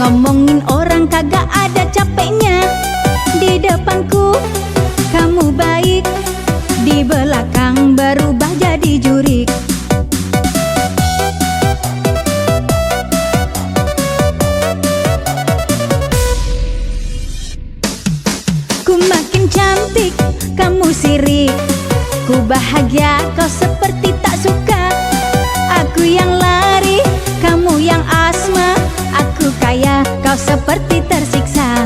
Ngomongin orang kagak ada capeknya. Di depanku kamu baik, di belakang berubah jadi jurik. Ku makin cantik, kamu sirik. Ku bahagia, kau seperti tak suka. Aku yang lari, kamu yang asma. Aku kaya, kau seperti tersiksa.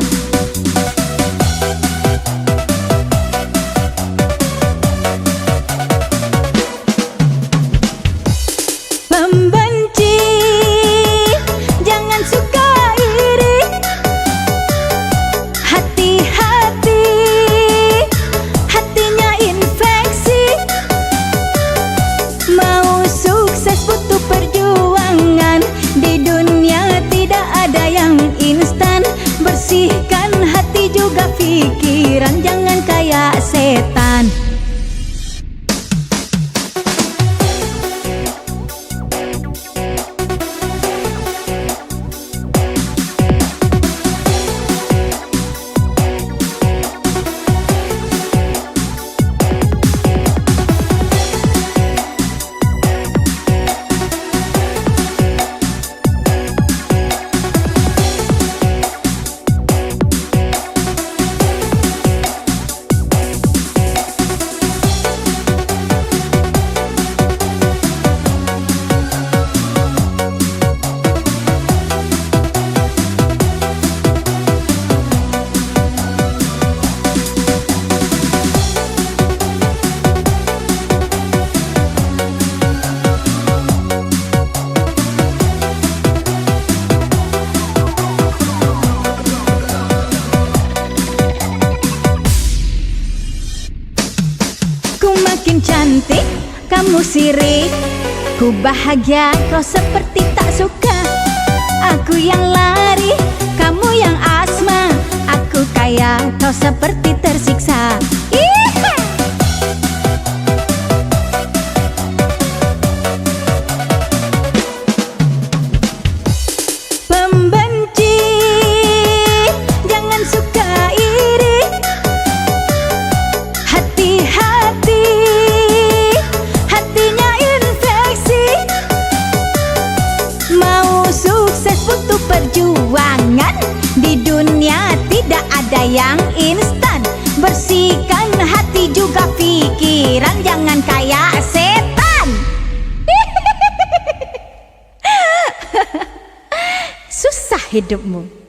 Pembenci, jangan suka iri. Hati-hati, hatinya infeksi. Mau sukses butuh perjuangan. Di dunia tidak ada yang instan. Bersihkan hati juga pikiran, jangan kayak setan. Makin cantik, kamu sirik. Ku bahagia, kau seperti tak suka. Aku yang lari, kamu yang asma. Aku kaya, kau seperti tersiksa. Pembenci, jangan suka iri. Hati-hati, hatinya infeksi. Mau sukses butuh perjuangan. Di dunia tidak ada yang instan. Bersihkan hati juga pikiran, jangan kayak setan. Susah hidupmu.